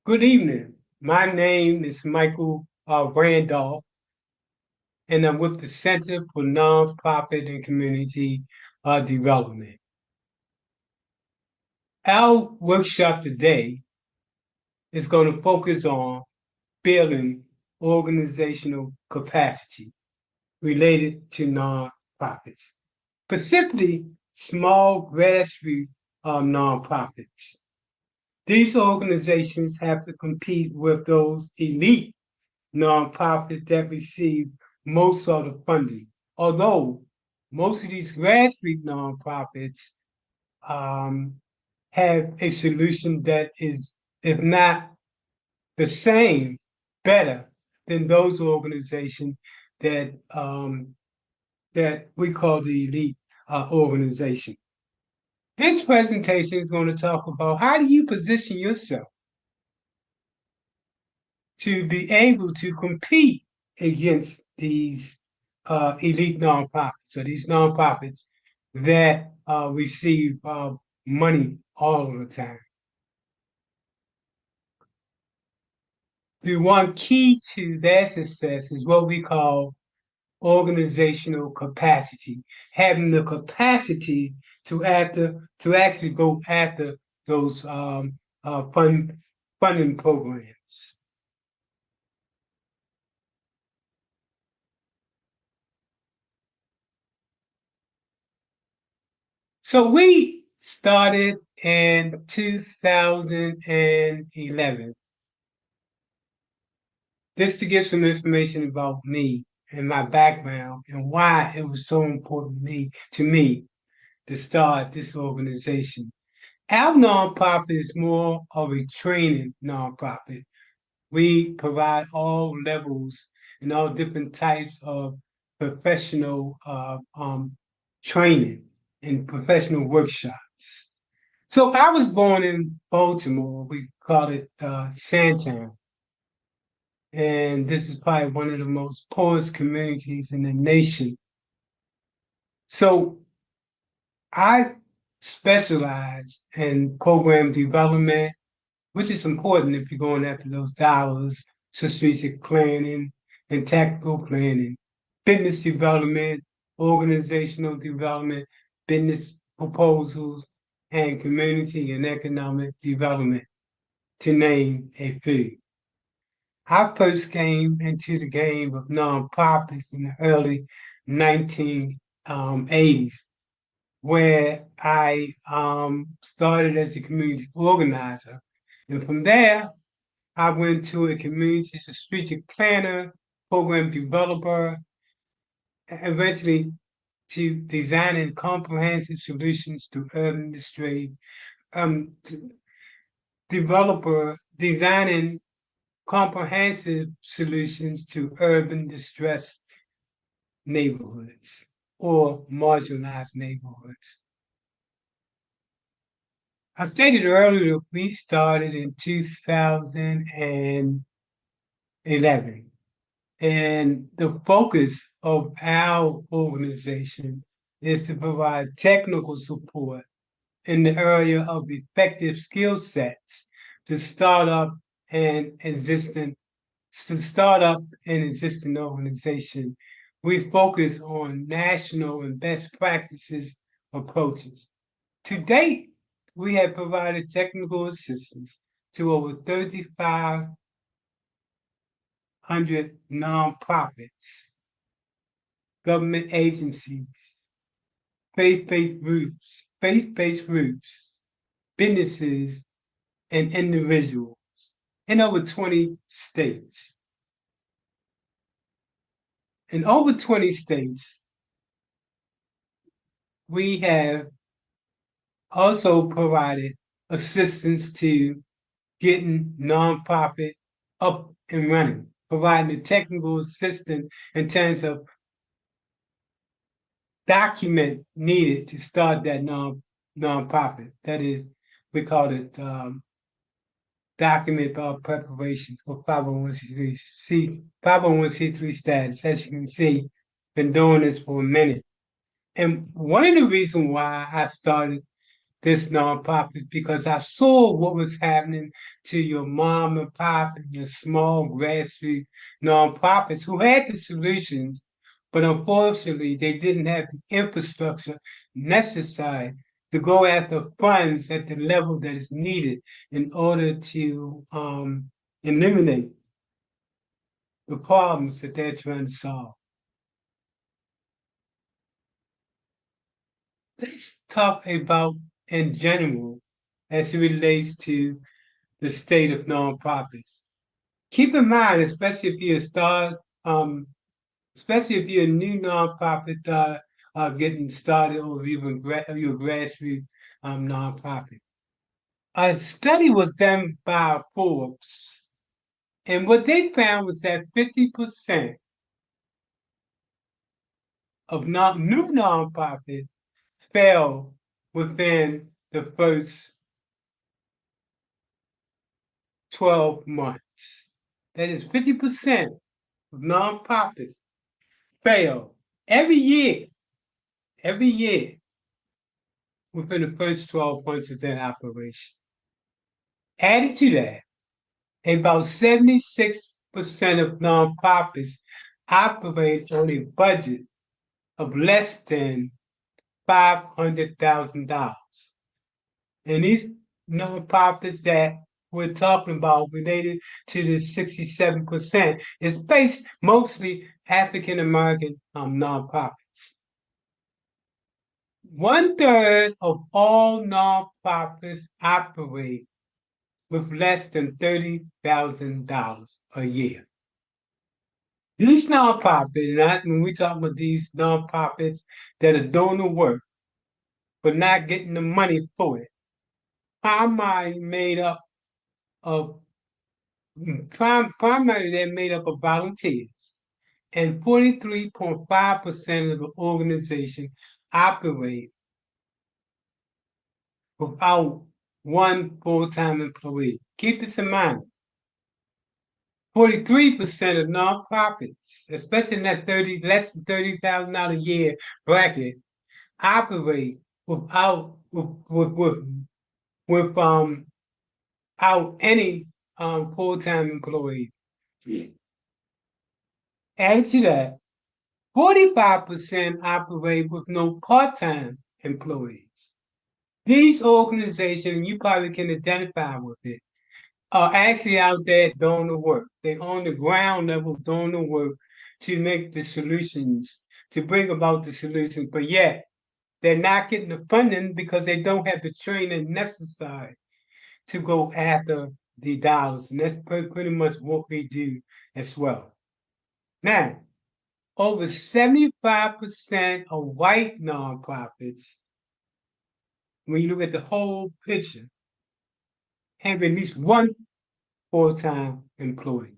Good evening. My name is Michael Randolph, and I'm with the Center for Nonprofit and Community Development. Our workshop today is going to focus on building organizational capacity related to nonprofits, specifically small grassroots nonprofits. These organizations have to compete with those elite nonprofits that receive most of the funding. Although most of these grassroots nonprofits um, have a solution that is, if not the same, better than those organizations that we call the elite organization. This presentation is going to talk about how do you position yourself to be able to compete against these elite nonprofits, so these nonprofits that receive money all the time. The one key to their success is what we call organizational capacity, having the capacity to actually go after those funding programs. So we started in 2011. Just to give some information about me and my background and why it was so important to me to start this organization. Our nonprofit is more of a training nonprofit. We provide all levels and all different types of professional training and professional workshops. So I was born in Baltimore. We call it Sandtown. And this is probably one of the most poorest communities in the nation. So I specialize in program development, which is important if you're going after those dollars, strategic planning and tactical planning, business development, organizational development, business proposals, and community and economic development, to name a few. I first came into the game of nonprofits in the early 1980s, where I started as a community organizer. And from there, I went to a community strategic planner, program developer, eventually to designing comprehensive solutions to urban industry, developer designing comprehensive solutions to urban distressed neighborhoods or marginalized neighborhoods. I stated earlier we started in 2011, and the focus of our organization is to provide technical support in the area of effective skill sets to start up and existing organization. We focus on national and best practices approaches. To date, we have provided technical assistance to over 3,500 nonprofits, government agencies, faith-based groups, businesses, and individuals in over 20 states. In over 20 states, we have also provided assistance to getting nonprofit up and running, providing the technical assistance in terms of document needed to start that nonprofit. That is, we call it document preparation for 501c3 status. As you can see, been doing this for a minute. And one of the reasons why I started this nonprofit because I saw what was happening to your mom and pop and your small grassroots nonprofits who had the solutions, but unfortunately they didn't have the infrastructure necessary to go after funds at the level that is needed in order to eliminate the problems that they're trying to solve. Let's talk about in general as it relates to the state of nonprofits. Keep in mind, especially if you're a new nonprofit getting started, or even your grassroots nonprofit. A study was done by Forbes, and what they found was that 50% of new nonprofits fail within the first 12 months. That is 50% of nonprofits fail every year within the first 12 months of their operation. Added to that, about 76% of nonprofits operate on a budget of less than $500,000. And these nonprofits that we're talking about related to the 67% is based mostly African American nonprofits. 1/3 of all nonprofits operate with less than $30,000 a year. These nonprofits, when we talk about these nonprofits that are doing the work but not getting the money for it, primarily made up of primarily they're made up of volunteers, and 43.5% of the organization operate without one full-time employee. Keep this in mind. 43% of nonprofits, especially in that less than $30,000 a year bracket, operate without any full-time employee. Add to that, 45% operate with no part-time employees. These organizations, you probably can identify with it, are actually out there doing the work. They're on the ground level doing the work to make the solutions, to bring about the solutions, but yet they're not getting the funding because they don't have the training necessary to go after the dollars. And that's pretty much what we do as well. Now, over 75% of white nonprofits, when you look at the whole picture, have at least one full-time employee.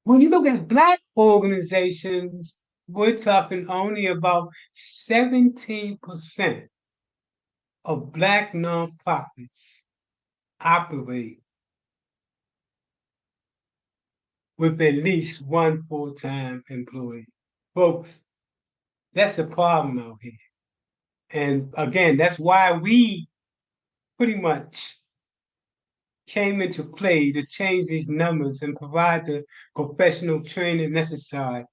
When you look at Black organizations, we're talking only about 17% of Black nonprofits operate with at least one full-time employee. Folks, that's a problem out here. And again, that's why we pretty much came into play to change these numbers and provide the professional training necessary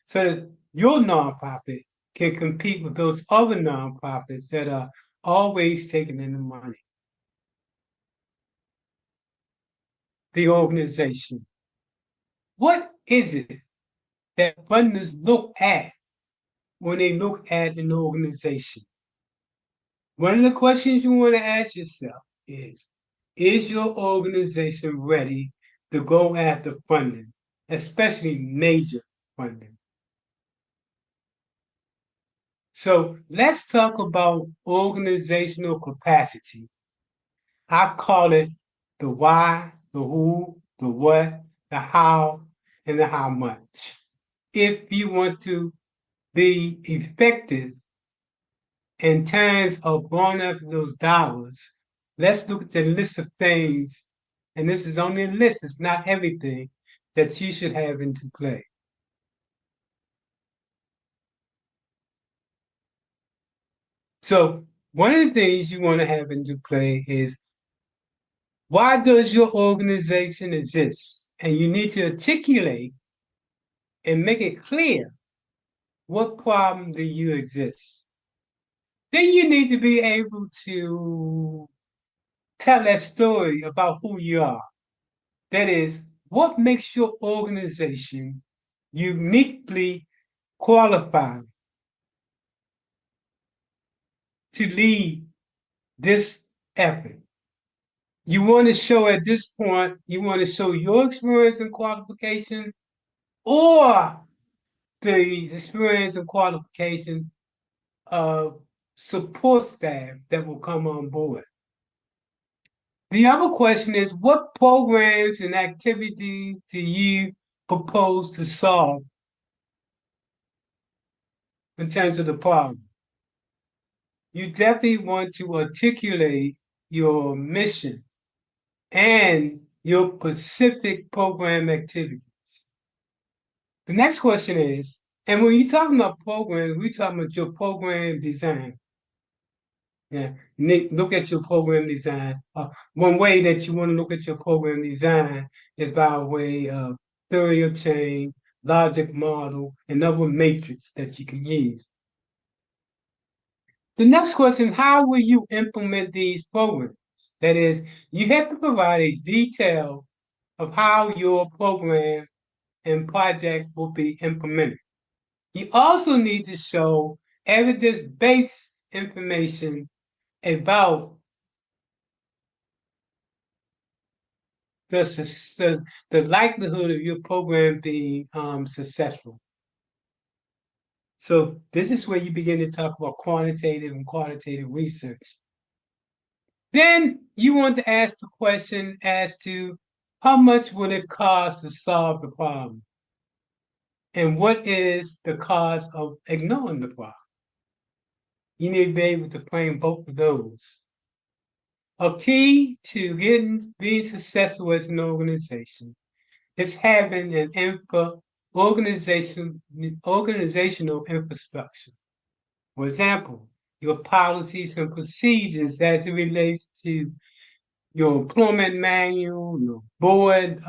so that your nonprofit can compete with those other nonprofits that are always taking in the money. The organization. What is it that funders look at when they look at an organization? One of the questions you want to ask yourself is your organization ready to go after funding, especially major funding? So let's talk about organizational capacity. I call it the why, the who, the what, the how, and the how much. If you want to be effective in terms of going after those dollars, let's look at the list of things, and this is only a list, it's not everything that you should have into play. So One of the things you want to have into play is why does your organization exist? And you need to articulate and make it clear what problem do you exist. Then you need to be able to tell that story about who you are. That is, what makes your organization uniquely qualified to lead this effort. You want to show at this point, you want to show your experience and qualification or the experience and qualification of support staff that will come on board. The other question is, what programs and activities do you propose to solve in terms of the problem? You definitely want to articulate your mission and your specific program activities. The next question is, and when you're talking about programs, we're talking about your program design. Yeah, look at your program design. One way that you want to look at your program design is by way of theory of change, logic model, and other matrix that you can use. The next question, how will you implement these programs? That is, you have to provide a detail of how your program and project will be implemented. You also need to show evidence-based information about the likelihood of your program being successful. So this is where you begin to talk about quantitative and qualitative research. Then you want to ask the question as to how much would it cost to solve the problem? And what is the cost of ignoring the problem? You need to be able to plan both of those. A key to being successful as an organization is having an organizational infrastructure. For example, your policies and procedures as it relates to your employment manual, your board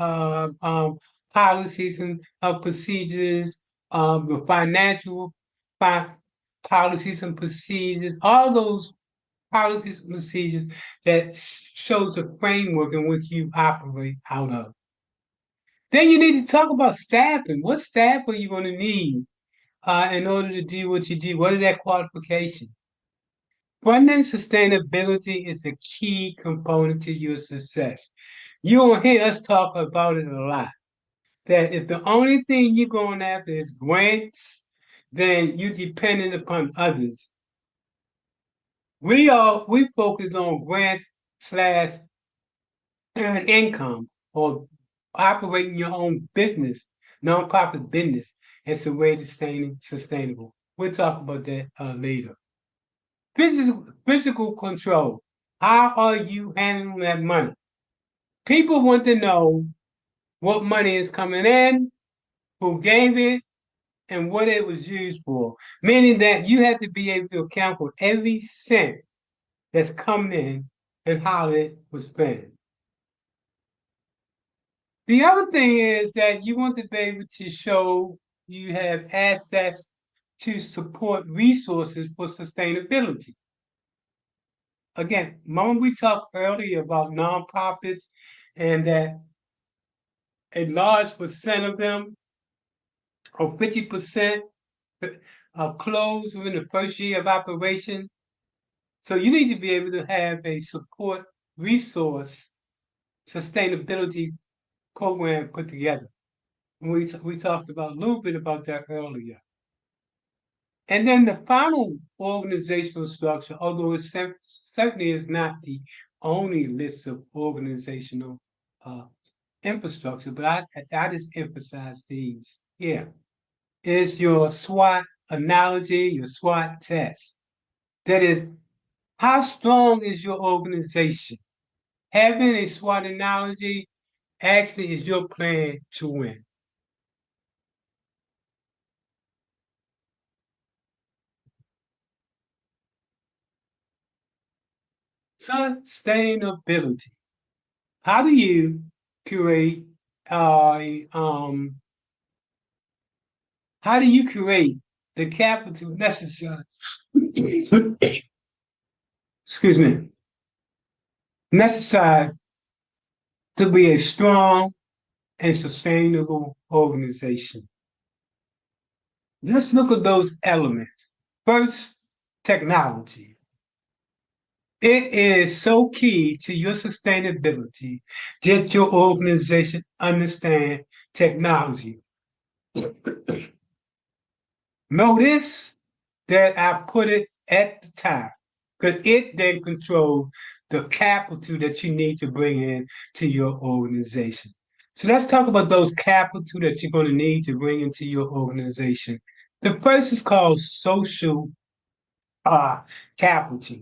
policies and procedures, your financial policies and procedures, all those policies and procedures that shows the framework in which you operate out of. Then you need to talk about staffing. What staff are you going to need in order to do what you do? What are their qualifications? Funding sustainability is a key component to your success. You'll hear us talk about it a lot. That if the only thing you're going after is grants, then you're dependent upon others. We focus on grants slash earned income or operating your own business, nonprofit business. It's a way to stay sustainable. We'll talk about that later. Physical control. How are you handling that money? People want to know what money is coming in, who gave it, and what it was used for. Meaning that you have to be able to account for every cent that's coming in and how it was spent. The other thing is that you want to be able to show you have access to support resources for sustainability. Again, remember we talked earlier about nonprofits and that a large percent of them, or 50%, close within the first year of operation. So you need to be able to have a support resource sustainability program put together. We talked about a little bit about that earlier. And then the final organizational structure, although it certainly is not the only list of organizational infrastructure, but I just emphasize these here, is your SWOT analogy, your SWOT test. That is, how strong is your organization? Having a SWOT analogy actually is your plan to win. Sustainability. How do you create uh, um how do you create the capital necessary excuse me necessary to be a strong and sustainable organization? Let's look at those elements. First, technology. It is so key to your sustainability that your organization understand technology. Notice that I put it at the top because it then controls the capital that you need to bring in to your organization. So let's talk about those capital that you're going to need to bring into your organization. The first is called social capital.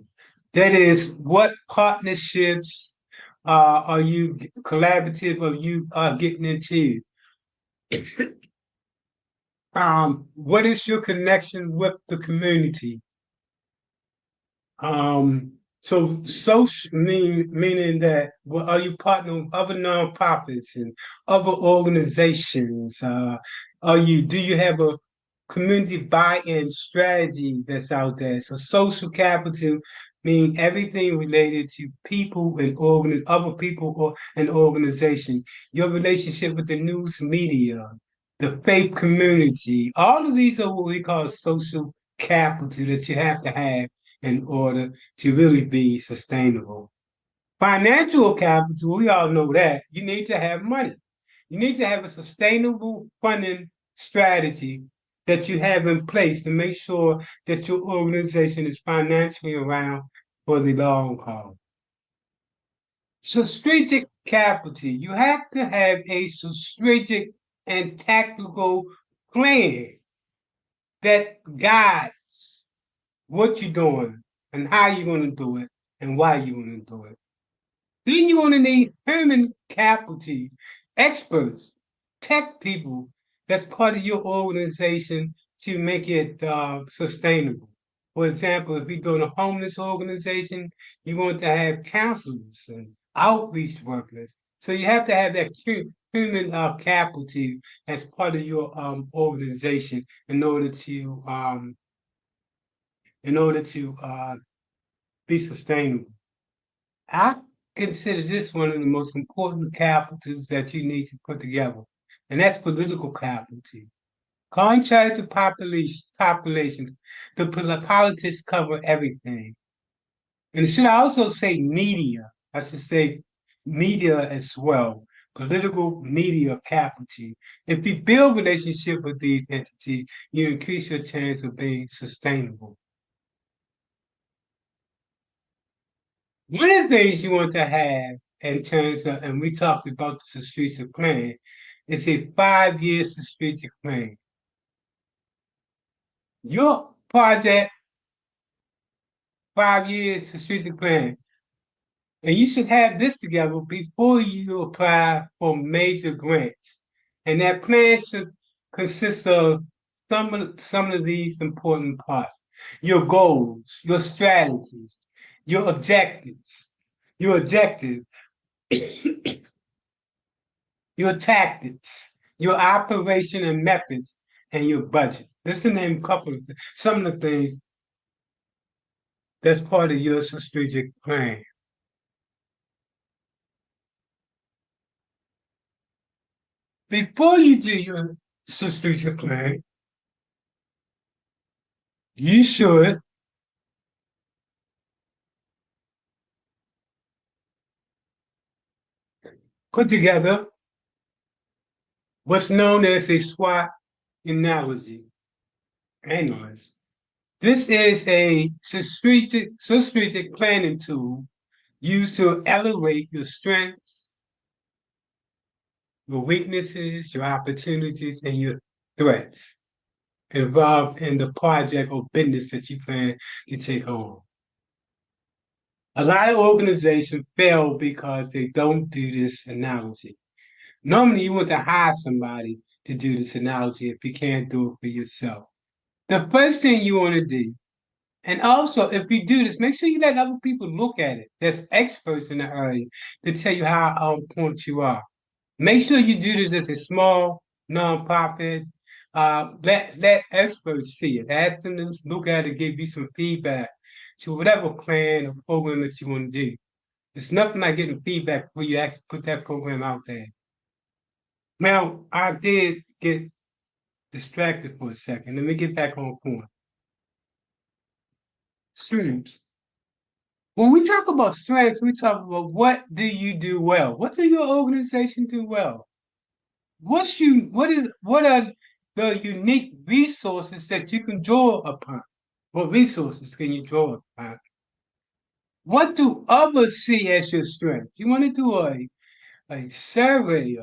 That is, what partnerships are you collaborative are you getting into? What is your connection with the community? So social meaning that well, are you partnering with other nonprofits and other organizations? Do you have a community buy-in strategy that's out there? So social capital mean everything related to people and other people or an organization. Your relationship with the news media, the faith community, all of these are what we call social capital that you have to have in order to really be sustainable. Financial capital, we all know that you need to have money. You need to have a sustainable funding strategy that you have in place to make sure that your organization is financially around for the long haul. So strategic capital, you have to have a strategic and tactical plan that guides what you're doing and how you're going to do it and why you're going to do it. Then you're going to need human capital, experts, tech people that's part of your organization to make it sustainable. For example, if you're doing a homeless organization, you want to have counselors and outreach workers. So you have to have that human capital as part of your organization in order to be sustainable. I consider this one of the most important capitals that you need to put together, and that's political capital. Contrary to population, the politics cover everything. And should I also say media? I should say media as well. Political media capital. If you build relationship with these entities, you increase your chance of being sustainable. One of the things you want to have in terms of, and we talked about the strategic plan, is a 5 year strategic plan. Your project, 5 years strategic plan, and you should have this together before you apply for major grants. And that plan should consist of some of these important parts: your goals, your strategies, your objectives, your objective, your tactics, your operation and methods, and your budget. Let's name a couple of some of the things that's part of your strategic plan. Before you do your strategic plan, you should put together what's known as a SWOT analogy. Analysis. This is a strategic planning tool used to evaluate your strengths, your weaknesses, your opportunities, and your threats involved in the project or business that you plan to take on. A lot of organizations fail because they don't do this analogy. Normally, you want to hire somebody to do this analogy if you can't do it for yourself. The first thing you want to do And also, if you do this, make sure you let other people look at it. There's experts in the area to tell you how on point you are. Make sure you do this as a small nonprofit. Let experts see it. Ask them to just look at it, give you some feedback to whatever plan or program that you want to do. It's nothing like getting feedback before you actually put that program out there. Now, I did get distracted for a second. Let me get back on point. Streams. When we talk about strengths, we talk about what do you do well? What do your organization do well? What are the unique resources that you can draw upon? What resources can you draw upon? What do others see as your strength? You want to do a survey,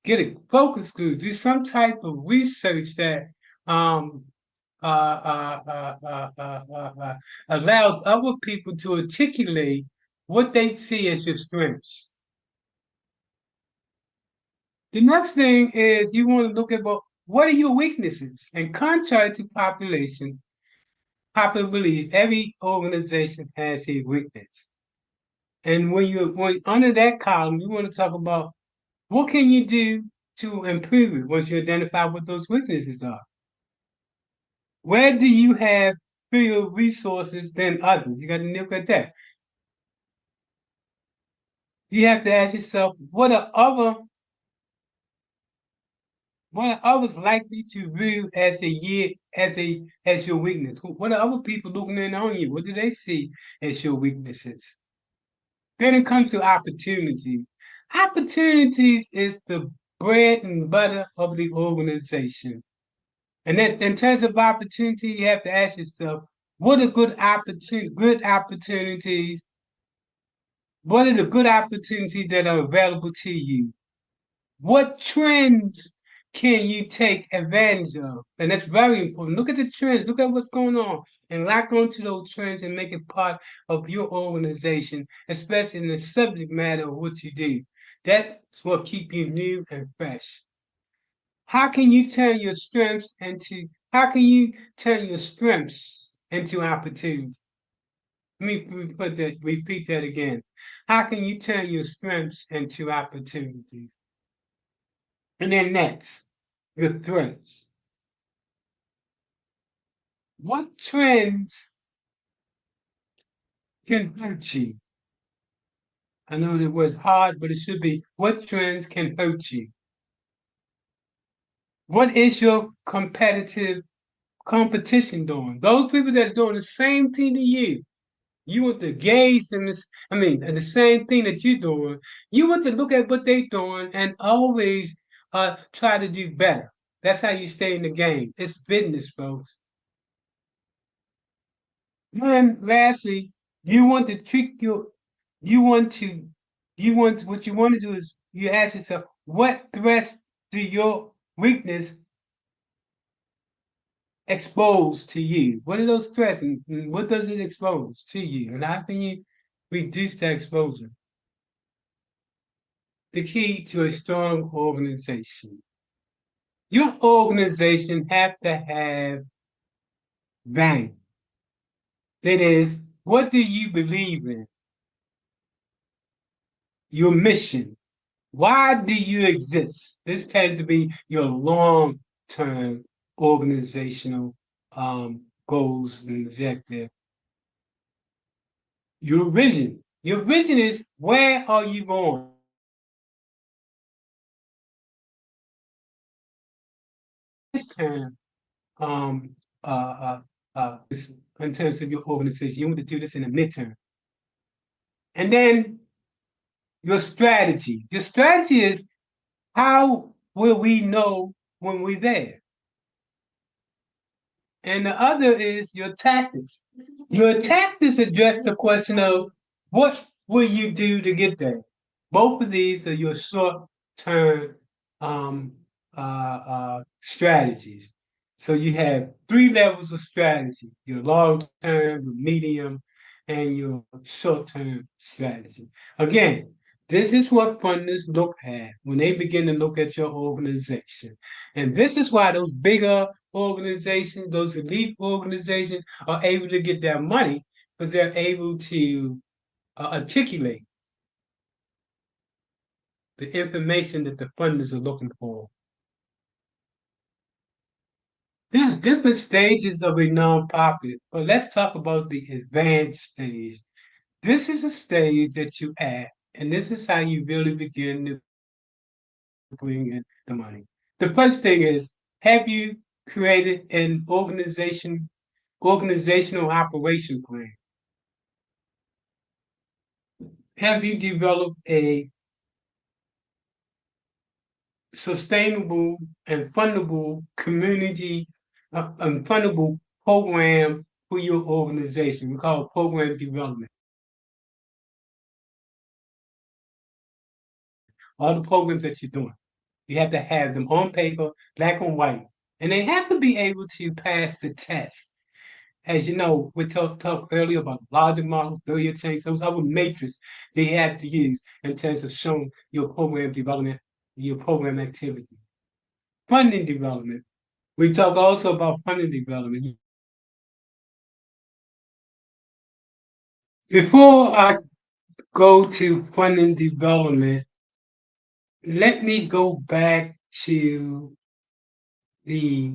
get a focus group, do some type of research that um, allows other people to articulate what they see as your strengths. The next thing is you want to look at what are your weaknesses? And contrary to popular belief, every organization has a weakness. And when you're going under that column, you want to talk about what can you do to improve it once you identify what those weaknesses are. Where do you have fewer resources than others? You got to look at that. You have to ask yourself, what are others likely to view as as your weakness? What are other people looking in on you? What do they see as your weaknesses? Then it comes to opportunity. Opportunities is the bread and butter of the organization. And then in terms of opportunity, you have to ask yourself, what are good opportunities? What are the good opportunities that are available to you? What trends can you take advantage of? And that's very important. Look at the trends, look at what's going on, and lock onto those trends and make it part of your organization, especially in the subject matter of what you do. That's what keep you new and fresh. How can you turn your strengths into opportunities? Let me repeat that again. How can you turn your strengths into opportunities? And then next, your threats. What trends can hurt you? I know that was hard, but it should be what trends can hurt you? What is your competition doing? Those people that are doing the same thing to you want to gauge in this, the same thing that you're doing. You want to look at what they're doing and always try to do better. That's how you stay in the game. It's business, folks. And lastly, you want to treat your, you want to, what you want to do is you ask yourself, what threats do your weakness expose to you? What are those threats and what does it expose to you? And how can you reduce that exposure? The key to a strong organization. Your organization have to have value. That is, what do you believe in? Your mission. Why do you exist? This tends to be your long-term organizational goals and objectives. Your vision. Your vision is where are you going? Term um, in terms of your organization. You want to do this in the midterm. And then your strategy. Your strategy is how will we know when we're there? And the other is your tactics. Your tactics address the question of what will you do to get there? Both of these are your short-term strategies. So you have three levels of strategy: your long-term, your medium, and your short-term strategy. Again, this is what funders look at when they begin to look at your organization. And this is why those bigger organizations, those elite organizations are able to get their money because they're able to articulate the information that the funders are looking for. There are different stages of a nonprofit, but let's talk about the advanced stage. This is a stage that you at, and this is how you really begin to bring in the money. The first thing is, have you created an organizational operation plan? Have you developed a sustainable and fundable community and fundable program for your organization? We call it program development. All the programs that you're doing, you have to have them on paper, black and white, and they have to be able to pass the test. As you know, we talked earlier about logic model, failure change, those other matrices they have to use in terms of showing your program development, your program activity. Funding development. We talk also about funding development. Before I go to funding development, let me go back to the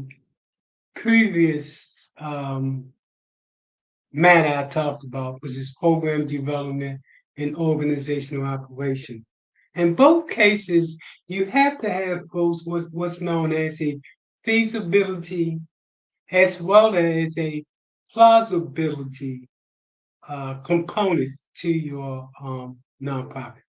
previous matter I talked about, which is program development and organizational operation. In both cases, you have to have both what's known as a feasibility as well as a plausibility component to your nonprofit.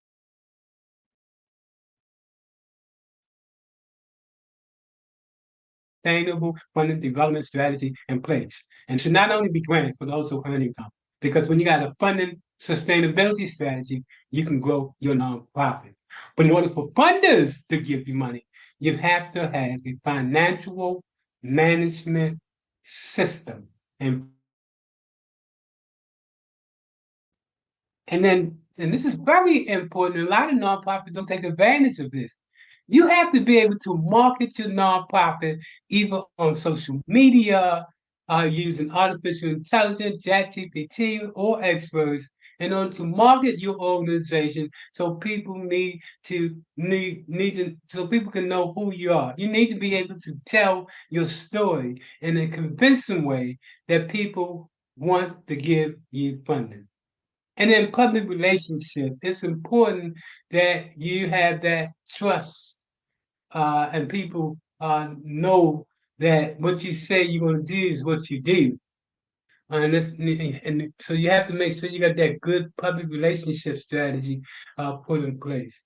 Sustainable funding development strategy in place. And should not only be grants, but also earn income. Because when you got a funding sustainability strategy, you can grow your nonprofit. But in order for funders to give you money, you have to have a financial management system. And this is very important. A lot of nonprofits don't take advantage of this. You have to be able to market your nonprofit either on social media, using artificial intelligence, ChatGPT, or experts in order to market your organization so people so people can know who you are. You need to be able to tell your story in a convincing way that people want to give you funding. And in public relationship, it's important that you have that trust and people know that what you say you're going to do is what you do. And so you have to make sure you got that good public relationship strategy put in place.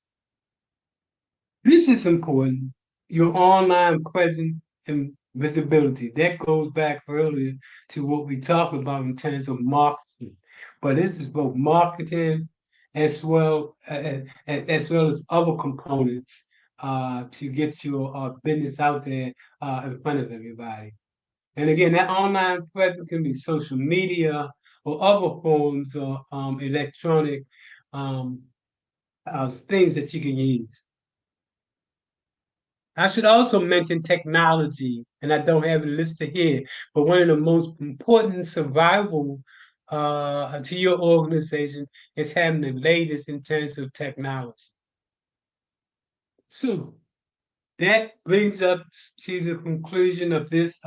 This is important. Your online presence and visibility. That goes back earlier to what we talked about in terms of marketing. But this is both marketing as well as other components to get your business out there in front of everybody. And again, that online presence can be social media or other forms of electronic um, things that you can use. I should also mention technology, and I don't have it listed here, but one of the most important survival to your organization is having the latest in terms of technology. So that brings us to the conclusion of this,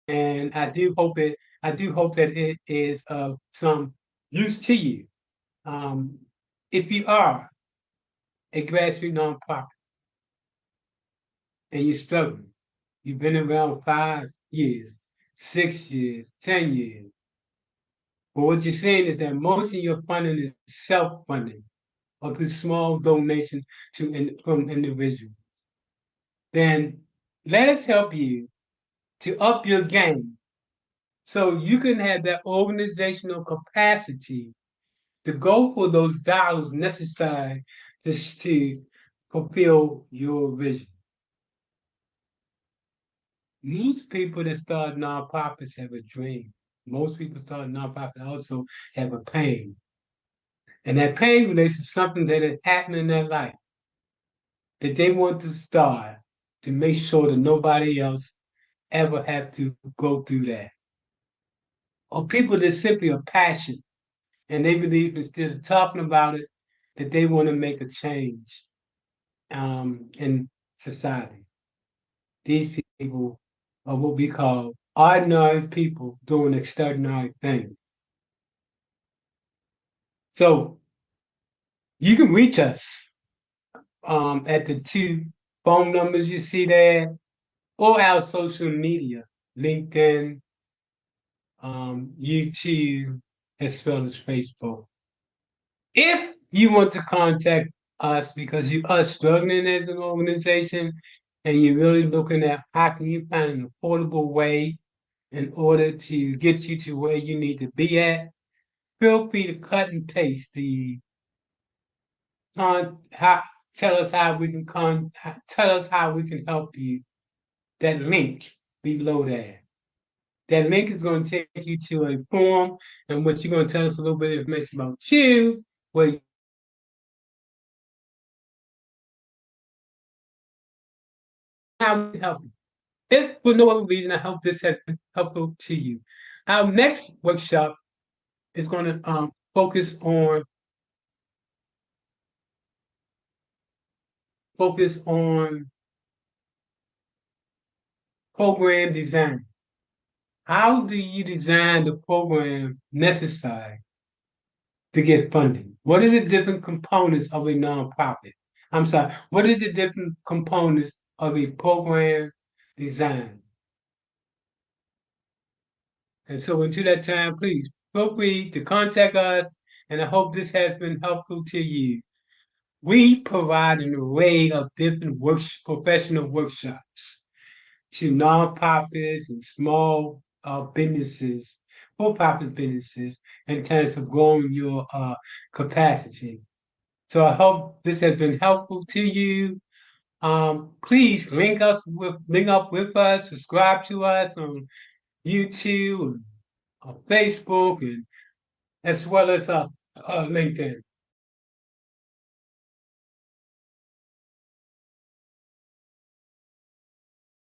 and I do hope that it is of some use to you. Um, if you are a grassroots nonprofit and you're struggling, you've been around 5 years, 6 years, 10 years. But what you're saying is that most of your funding is self-funding or through small donations from individuals. Then let us help you to up your game so you can have that organizational capacity to go for those dollars necessary to fulfill your vision. Most people that start nonprofits have a dream. Most people start nonprofits also have a pain. And that pain relates to something that has happened in their life. that they want to start to make sure that nobody else ever have to go through that. Or people that simply are passionate and they believe instead of talking about it, that they want to make a change in society. These people are what we call ordinary people doing extraordinary things. So you can reach us at the two phone numbers you see there or our social media, LinkedIn, YouTube, as well as Facebook. If you want to contact us because you are struggling as an organization and you're really looking at how can you find an affordable way in order to get you to where you need to be at, feel free to cut and paste the how, tell us how we can tell us how we can help you. That link below there. That link is going to take you to a form in which you're going to tell us a little bit of information about you, where how we can help you. If for no other reason, I hope this has been helpful to you. Our next workshop is going to focus on program design. How do you design the program necessary to get funding? What are the different components of a nonprofit? I'm sorry, what are the different components of a program design? And so until that time, please feel free to contact us, and I hope this has been helpful to you. We provide an array of different professional workshops to nonprofits and small businesses, for-profit businesses, in terms of growing your capacity. So I hope this has been helpful to you. Please link up with us, subscribe to us on YouTube, on Facebook, and as well as LinkedIn.